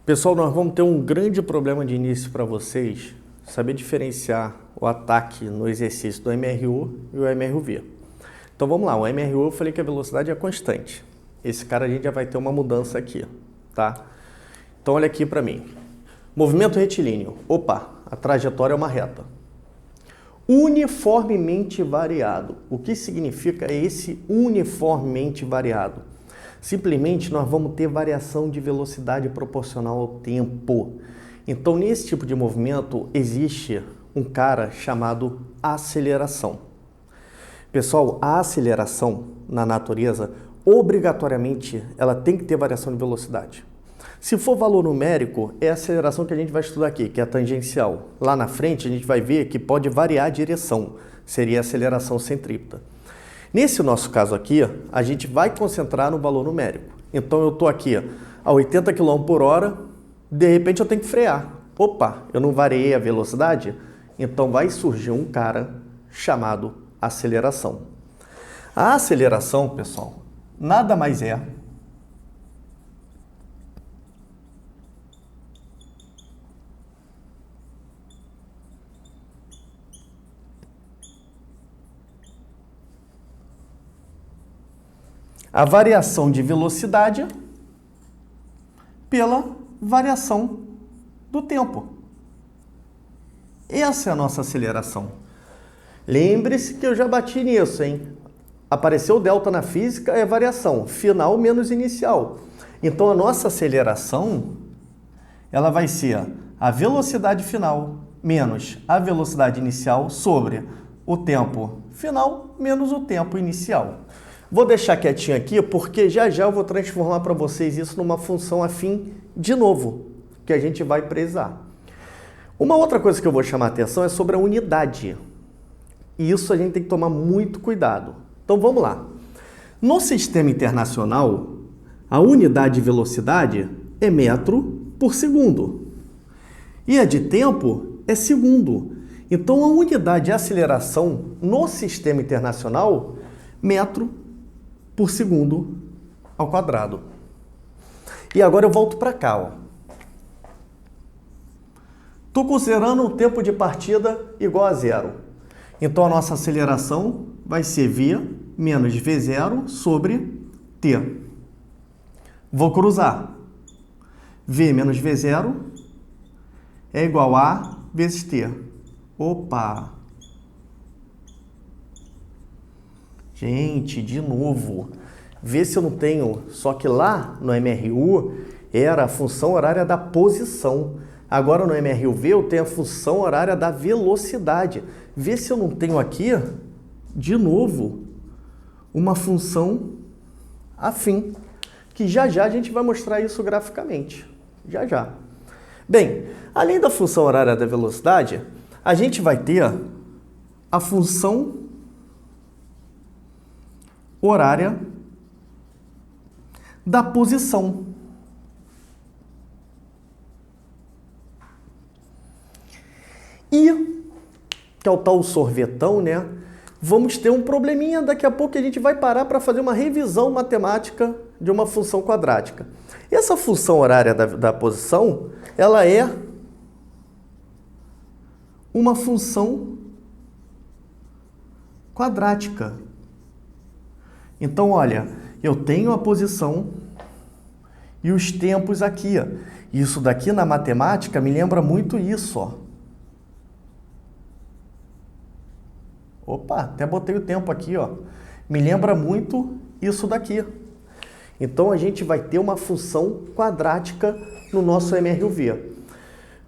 Pessoal, nós vamos ter um grande problema de início para vocês, saber diferenciar o ataque no exercício do MRU e o MRUV. Então vamos lá, o MRU eu falei que a velocidade é constante. Esse cara a gente já vai ter uma mudança aqui, tá? Então olha aqui para mim. Movimento retilíneo. Opa, a trajetória é uma reta. Uniformemente variado. O que significa esse uniformemente variado? Simplesmente nós vamos ter variação de velocidade proporcional ao tempo. Então, nesse tipo de movimento, existe um cara chamado aceleração. Pessoal, a aceleração na natureza, obrigatoriamente, ela tem que ter variação de velocidade. Se for valor numérico, é a aceleração que a gente vai estudar aqui, que é a tangencial. Lá na frente, a gente vai ver que pode variar a direção, seria a aceleração centrípeta. Nesse nosso caso aqui, a gente vai concentrar no valor numérico. Então, eu estou aqui a 80 km por hora, de repente eu tenho que frear. Opa, eu não variei a velocidade? Então, vai surgir um cara chamado aceleração. A aceleração, pessoal, nada mais é a variação de velocidade pela variação do tempo. Essa é a nossa aceleração. Lembre-se que eu já bati nisso, hein? Apareceu delta na física, é variação, final menos inicial. Então a nossa aceleração, ela vai ser a velocidade final menos a velocidade inicial sobre o tempo final menos o tempo inicial. Vou deixar quietinho aqui porque já eu vou transformar para vocês isso numa função afim de novo, que a gente vai precisar. Uma outra coisa que eu vou chamar a atenção é sobre a unidade. E isso a gente tem que tomar muito cuidado. Então vamos lá. No sistema internacional, a unidade de velocidade é metro por segundo. E a de tempo é segundo. Então a unidade de aceleração no sistema internacional, metro por segundo ao quadrado. E agora eu volto para cá, ó. Estou considerando o tempo de partida igual a zero. Então a nossa aceleração vai ser V menos V0 sobre T. Vou cruzar. V menos V0 é igual a A vezes T. Opa! Gente, de novo, vê se eu não tenho, só que lá no MRU era a função horária da posição. Agora no MRUV eu tenho a função horária da velocidade. Vê se eu não tenho aqui, de novo, uma função afim, que já a gente vai mostrar isso graficamente. Já. Bem, além da função horária da velocidade, a gente vai ter a função horária da posição. E, que é o tal sorvetão, né? Vamos ter um probleminha, daqui a pouco a gente vai parar para fazer uma revisão matemática de uma função quadrática. Essa função horária da posição, ela é uma função quadrática. Então, olha, eu tenho a posição e os tempos aqui. Isso daqui na matemática me lembra muito isso, ó. Opa, até botei o tempo aqui, ó. Me lembra muito isso daqui. Então, a gente vai ter uma função quadrática no nosso MRUV.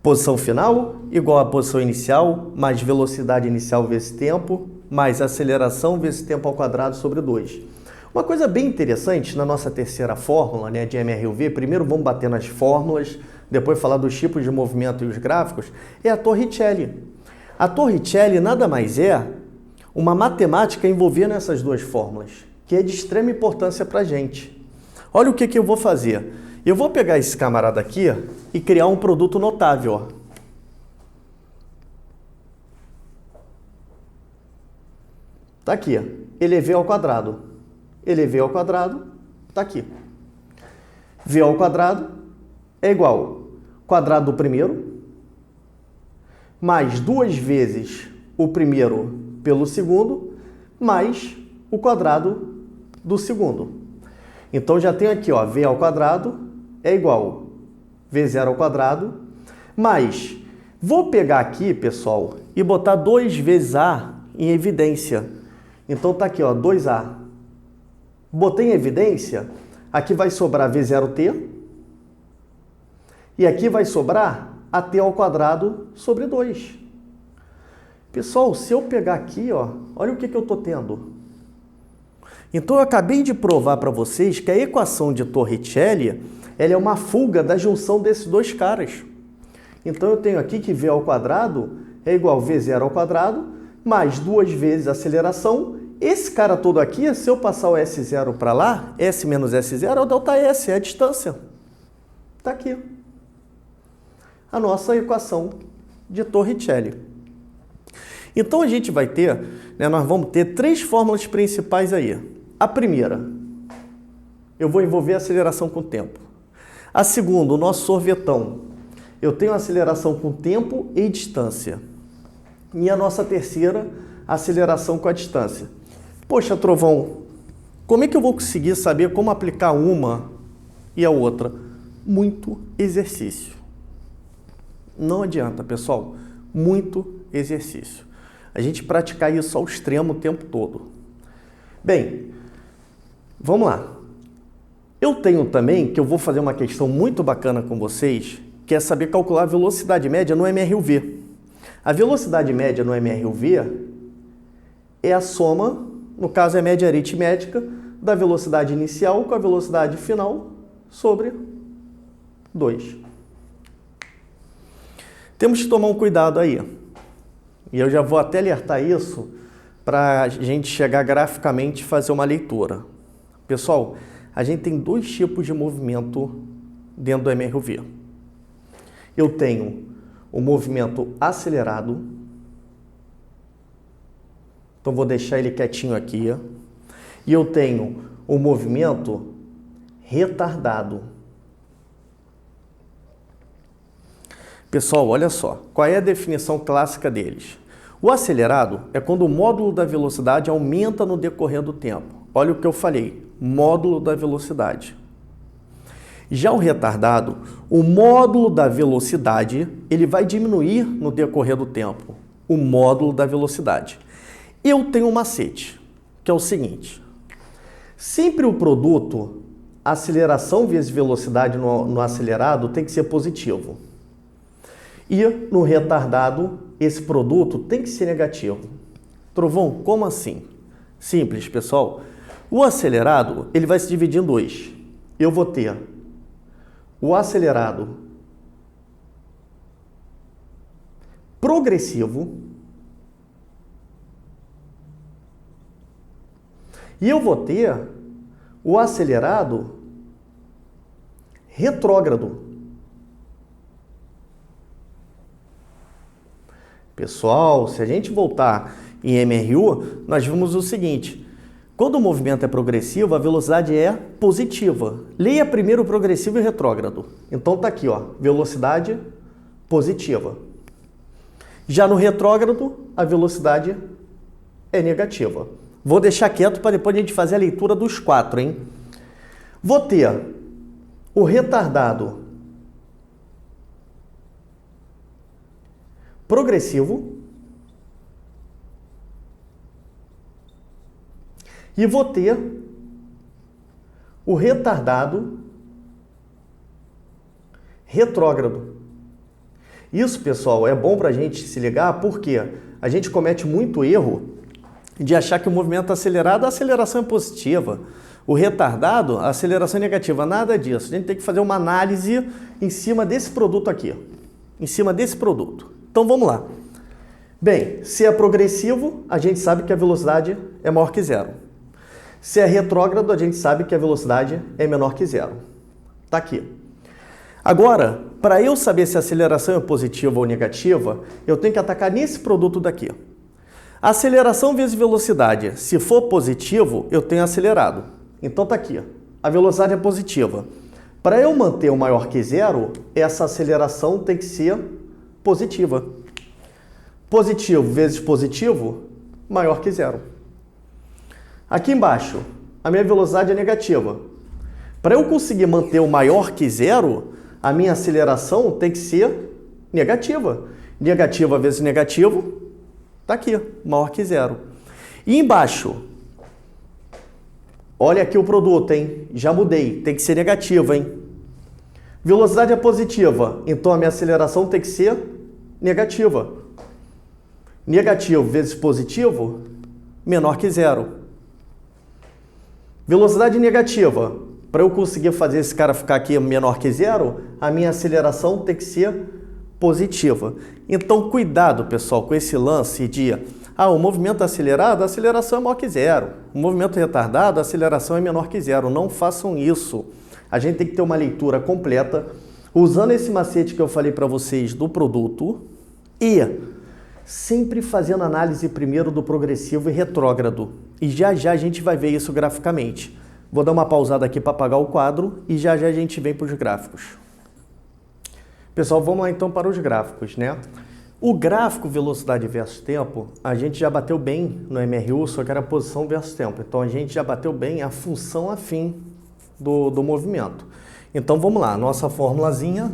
Posição final igual a posição inicial, mais velocidade inicial vezes tempo, mais aceleração vezes tempo ao quadrado sobre 2. Uma coisa bem interessante na nossa terceira fórmula, né, de MRUV, primeiro vamos bater nas fórmulas, depois falar dos tipos de movimento e os gráficos, é a Torricelli. A Torricelli nada mais é uma matemática envolvendo essas duas fórmulas, que é de extrema importância para a gente. Olha o que eu vou fazer. Eu vou pegar esse camarada aqui e criar um produto notável, ó. Tá aqui, elevei ao quadrado. Elevei ao quadrado, tá aqui. V ao quadrado é igual quadrado do primeiro, mais 2 vezes o primeiro pelo segundo, mais o quadrado do segundo. Então já tenho aqui, ó, v ao quadrado é igual v0 ao quadrado, mais, vou pegar aqui, pessoal, e botar 2 vezes a em evidência. Então tá aqui, ó, 2a. Botei em evidência, aqui vai sobrar v0t, e aqui vai sobrar a t ao quadrado sobre 2. Pessoal, se eu pegar aqui, ó, olha o que eu estou tendo. Então eu acabei de provar para vocês que a equação de Torricelli ela é uma fuga da junção desses dois caras. Então eu tenho aqui que v ao quadrado é igual a v0 ao quadrado mais 2 vezes a aceleração. Esse cara todo aqui, se eu passar o S0 para lá, S menos S0 é o ΔS, é a distância. Está aqui. A nossa equação de Torricelli. Então a gente vai ter, né, nós vamos ter 3 fórmulas principais aí. A primeira, eu vou envolver a aceleração com o tempo. A segunda, o nosso sorvetão. Eu tenho aceleração com tempo e distância. E a nossa terceira, aceleração com a distância. Poxa, Trovão, como é que eu vou conseguir saber como aplicar uma e a outra? Muito exercício. Não adianta, pessoal. Muito exercício. A gente praticar isso ao extremo o tempo todo. Bem, vamos lá. Eu tenho também, que eu vou fazer uma questão muito bacana com vocês, que é saber calcular a velocidade média no MRUV. A velocidade média no MRUV é a soma, no caso é a média aritmética, da velocidade inicial com a velocidade final sobre 2. Temos que tomar um cuidado aí. E eu já vou até alertar isso para a gente chegar graficamente e fazer uma leitura. Pessoal, a gente tem 2 tipos de movimento dentro do MRUV. Eu tenho o movimento acelerado. Então, vou deixar ele quietinho aqui. E eu tenho o movimento retardado. Pessoal, olha só. Qual é a definição clássica deles? O acelerado é quando o módulo da velocidade aumenta no decorrer do tempo. Olha o que eu falei, módulo da velocidade. Já o retardado, o módulo da velocidade, ele vai diminuir no decorrer do tempo. O módulo da velocidade. Eu tenho um macete, que é o seguinte. Sempre o produto, aceleração vezes velocidade no acelerado, tem que ser positivo. E no retardado, esse produto tem que ser negativo. Trovão, como assim? Simples, pessoal. O acelerado, ele vai se dividir em 2. Eu vou ter o acelerado progressivo e eu vou ter o acelerado retrógrado. Pessoal, se a gente voltar em MRU, nós vimos o seguinte. Quando o movimento é progressivo, a velocidade é positiva. Leia primeiro o progressivo e o retrógrado. Então tá aqui, ó, velocidade positiva. Já no retrógrado, a velocidade é negativa. Vou deixar quieto para depois a gente fazer a leitura dos 4, hein? Vou ter o retardado progressivo e vou ter o retardado retrógrado. Isso, pessoal, é bom para a gente se ligar porque a gente comete muito erro de achar que o movimento acelerado, a aceleração é positiva. O retardado, a aceleração é negativa. Nada disso. A gente tem que fazer uma análise em cima desse produto aqui. Em cima desse produto. Então, vamos lá. Bem, se é progressivo, a gente sabe que a velocidade é maior que zero. Se é retrógrado, a gente sabe que a velocidade é menor que zero. Tá aqui. Agora, para eu saber se a aceleração é positiva ou negativa, eu tenho que atacar nesse produto daqui. Aceleração vezes velocidade. Se for positivo, eu tenho acelerado. Então tá aqui. A velocidade é positiva. Para eu manter o maior que zero, essa aceleração tem que ser positiva. Positivo vezes positivo, maior que zero. Aqui embaixo, a minha velocidade é negativa. Para eu conseguir manter o maior que zero, a minha aceleração tem que ser negativa. Negativa vezes negativo, está aqui, maior que zero. E embaixo, olha aqui o produto, hein? Já mudei, tem que ser negativa, hein? Velocidade é positiva, então a minha aceleração tem que ser negativa. Negativo vezes positivo, menor que zero. Velocidade negativa, para eu conseguir fazer esse cara ficar aqui menor que zero, a minha aceleração tem que ser positiva. Então, cuidado, pessoal, com esse lance de o movimento acelerado, a aceleração é maior que zero. O movimento retardado, a aceleração é menor que zero. Não façam isso. A gente tem que ter uma leitura completa, usando esse macete que eu falei para vocês do produto e sempre fazendo análise primeiro do progressivo e retrógrado. E já a gente vai ver isso graficamente. Vou dar uma pausada aqui para apagar o quadro e já a gente vem para os gráficos. Pessoal, vamos lá então para os gráficos, né? O gráfico velocidade versus tempo, a gente já bateu bem no MRU, só que era posição versus tempo. Então, a gente já bateu bem a função afim do movimento. Então, vamos lá. Nossa formulazinha,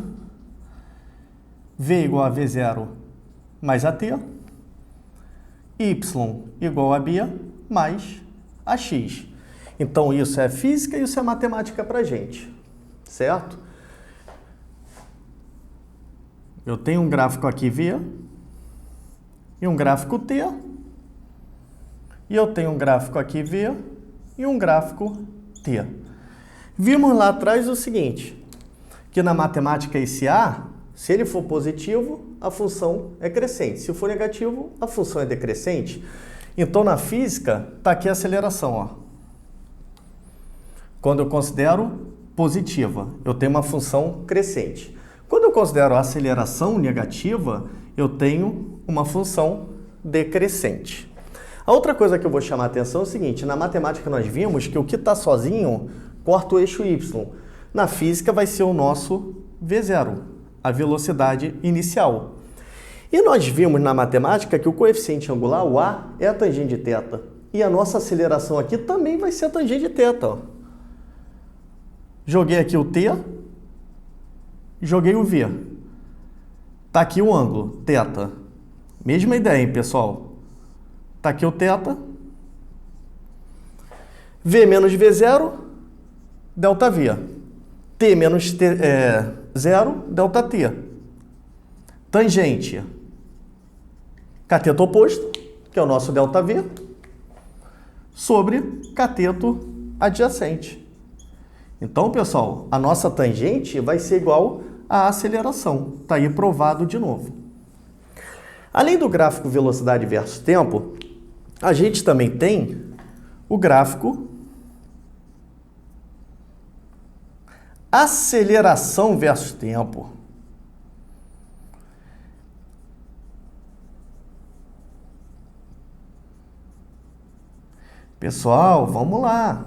V igual a V0 mais AT, Y igual a B mais AX. Então, isso é física e isso é matemática para a gente, certo? Eu tenho um gráfico aqui V e um gráfico T, e eu tenho um gráfico aqui V e um gráfico T. Vimos lá atrás o seguinte, que na matemática esse A, se ele for positivo, a função é crescente. Se for negativo, a função é decrescente. Então, na física, está aqui a aceleração, ó. Quando eu considero positiva, eu tenho uma função crescente. Quando eu considero a aceleração negativa, eu tenho uma função decrescente. A outra coisa que eu vou chamar a atenção é o seguinte, na matemática nós vimos que o que está sozinho corta o eixo Y. Na física vai ser o nosso V0, a velocidade inicial. E nós vimos na matemática que o coeficiente angular, o A, é a tangente de θ. E a nossa aceleração aqui também vai ser a tangente de θ. Ó. Joguei aqui o T, joguei o V. Tá aqui o ângulo, θ. Mesma ideia, hein, pessoal? Tá aqui o θ. V menos V0, ΔV. T menos zero, ΔT. Tangente. Cateto oposto, que é o nosso ΔV, sobre cateto adjacente. Então, pessoal, a nossa tangente vai ser igual à aceleração. Está aí provado de novo. Além do gráfico velocidade versus tempo, a gente também tem o gráfico aceleração versus tempo. Pessoal, vamos lá.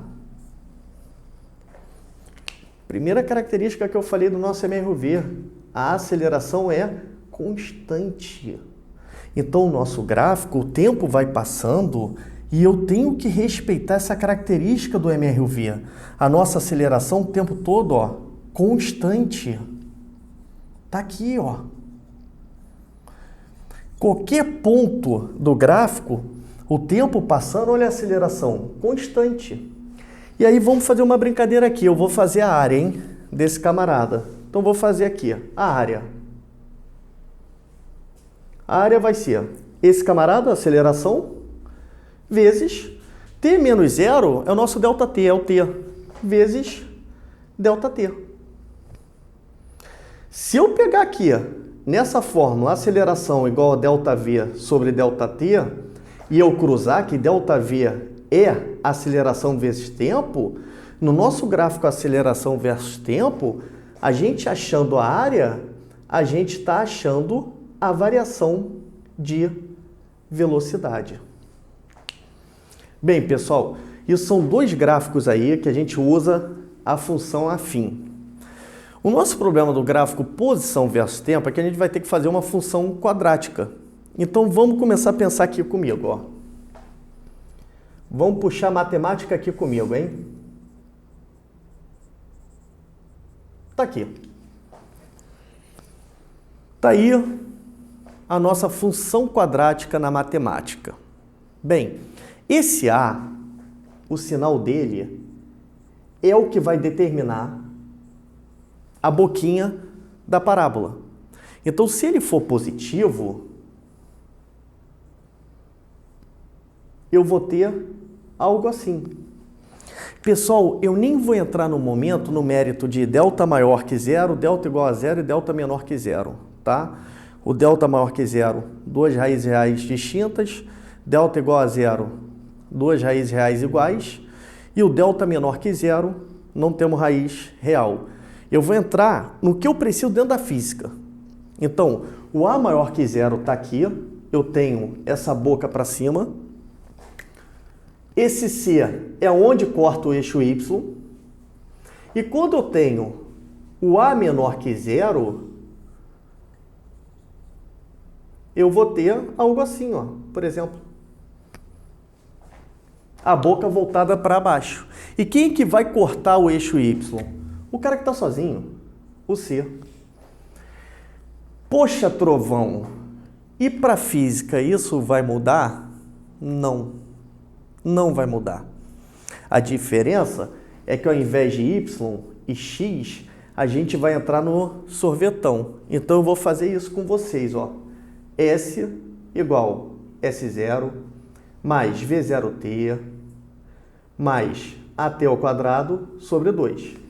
Primeira característica que eu falei do nosso MRV, a aceleração é constante. Então, o nosso gráfico, o tempo vai passando e eu tenho que respeitar essa característica do MRV. A nossa aceleração o tempo todo, ó, constante. Tá aqui, ó. Qualquer ponto do gráfico, o tempo passando, olha a aceleração, constante. E aí vamos fazer uma brincadeira aqui. Eu vou fazer a área, hein, desse camarada. Então vou fazer aqui a área. A área vai ser esse camarada, aceleração, vezes t menos zero é o nosso ΔT, é o t, vezes ΔT. Se eu pegar aqui, nessa fórmula, aceleração igual a ΔV sobre ΔT, e eu cruzar que ΔV é aceleração vezes tempo, no nosso gráfico aceleração versus tempo, a gente achando a área, a gente está achando a variação de velocidade. Bem, pessoal, isso são dois gráficos aí que a gente usa a função afim. O nosso problema do gráfico posição versus tempo é que a gente vai ter que fazer uma função quadrática. Então vamos começar a pensar aqui comigo, ó. Vamos puxar a matemática aqui comigo, hein? Tá aqui. Tá aí a nossa função quadrática na matemática. Bem, esse A, o sinal dele, é o que vai determinar a boquinha da parábola. Então, se ele for positivo, eu vou ter algo assim. Pessoal, eu nem vou entrar no momento no mérito de delta maior que zero, delta igual a zero e delta menor que zero, tá? O delta maior que zero, duas raízes reais distintas, delta igual a zero, duas raízes reais iguais, e o delta menor que zero, não temos raiz real. Eu vou entrar no que eu preciso dentro da física. Então, o A maior que zero está aqui, eu tenho essa boca para cima. Esse C é onde corta o eixo Y. E quando eu tenho o A menor que zero, eu vou ter algo assim, ó, por exemplo. A boca voltada para baixo. E quem que vai cortar o eixo Y? O cara que está sozinho, o C. Poxa, trovão, e para física isso vai mudar? Não, não vai mudar. A diferença é que ao invés de Y e X, a gente vai entrar no sorvetão. Então eu vou fazer isso com vocês, ó. S igual S0 mais V0t mais AT ao quadrado sobre 2.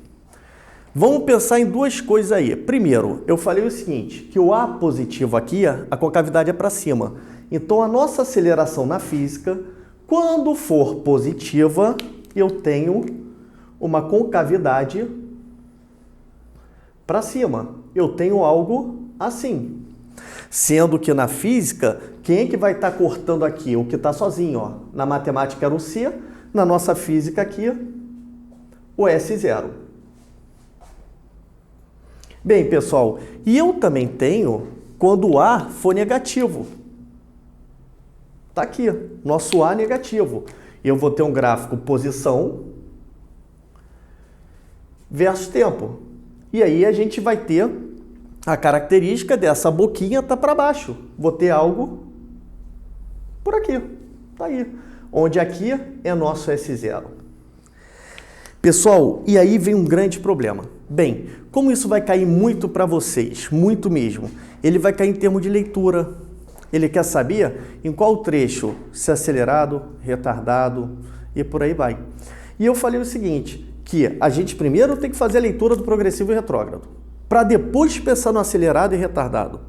Vamos pensar em duas coisas aí. Primeiro, eu falei o seguinte, que o A positivo aqui, a concavidade é para cima. Então, a nossa aceleração na física, quando for positiva, eu tenho uma concavidade para cima. Eu tenho algo assim. Sendo que na física, quem é que vai estar cortando aqui? O que está sozinho, ó. Na matemática era o C, na nossa física aqui, o S0. Bem, pessoal, e eu também tenho quando o A for negativo. Tá aqui, nosso A negativo. Eu vou ter um gráfico posição versus tempo. E aí a gente vai ter a característica dessa boquinha tá para baixo. Vou ter algo por aqui, tá aí. Onde aqui é nosso S0. Pessoal, e aí vem um grande problema. Bem, como isso vai cair muito para vocês, muito mesmo, ele vai cair em termos de leitura. Ele quer saber em qual trecho, se acelerado, retardado e por aí vai. E eu falei o seguinte, que a gente primeiro tem que fazer a leitura do progressivo e retrógrado, para depois pensar no acelerado e retardado.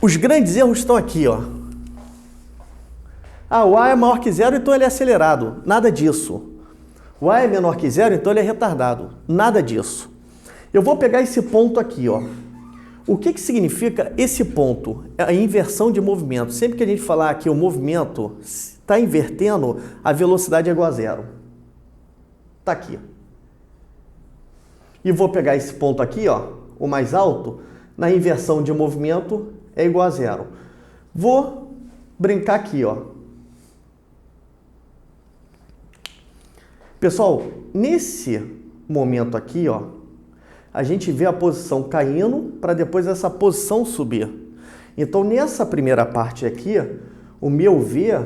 Os grandes erros estão aqui, ó. Ah, o A é maior que zero, então ele é acelerado. Nada disso. O A é menor que zero, então ele é retardado. Nada disso. Eu vou pegar esse ponto aqui, ó. O que significa esse ponto? É a inversão de movimento. Sempre que a gente falar que o movimento está invertendo, a velocidade é igual a zero. Está aqui. E vou pegar esse ponto aqui, ó, o mais alto, na inversão de movimento é igual a zero. Vou brincar aqui, ó. Pessoal, nesse momento aqui, ó, a gente vê a posição caindo para depois essa posição subir. Então, nessa primeira parte aqui, o meu V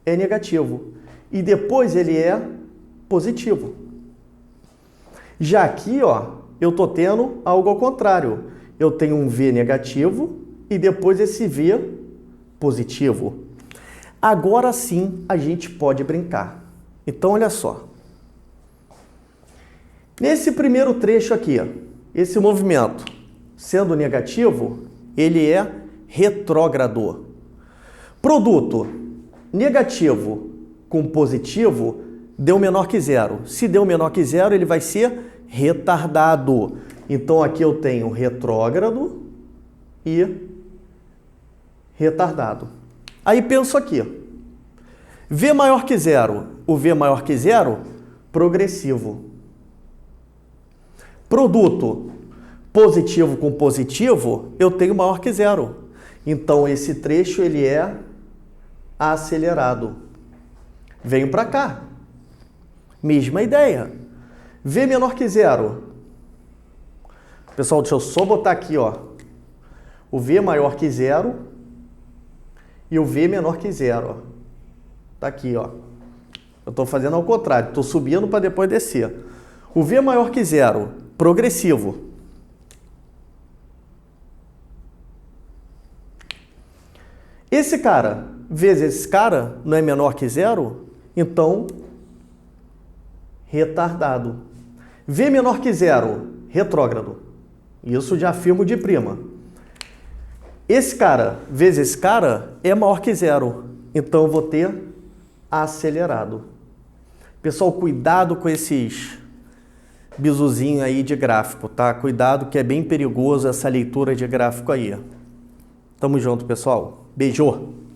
é negativo e depois ele é positivo. Já aqui, ó, eu tô tendo algo ao contrário. Eu tenho um V negativo e depois esse V positivo. Agora sim a gente pode brincar. Então, olha só. Nesse primeiro trecho aqui, esse movimento, sendo negativo, ele é retrógrado. Produto negativo com positivo deu menor que zero. Se deu menor que zero, ele vai ser retardado. Então, aqui eu tenho retrógrado e retardado. Aí penso aqui. V maior que zero. O V maior que zero, progressivo. Produto positivo com positivo, eu tenho maior que zero. Então, esse trecho ele é acelerado. Venho para cá. Mesma ideia. V menor que zero. Pessoal, deixa eu só botar aqui, ó. O V maior que zero e o V menor que zero. Ó. Tá aqui, ó. Eu estou fazendo ao contrário. Estou subindo para depois descer. O V maior que zero, progressivo. Esse cara vezes esse cara não é menor que zero? Então, retardado. V menor que zero, retrógrado. Isso já afirmo de prima. Esse cara vezes esse cara é maior que zero. Então, eu vou ter acelerado. Pessoal, cuidado com esses bizuzinhos aí de gráfico, tá? Cuidado que é bem perigoso essa leitura de gráfico aí. Tamo junto, pessoal. Beijo!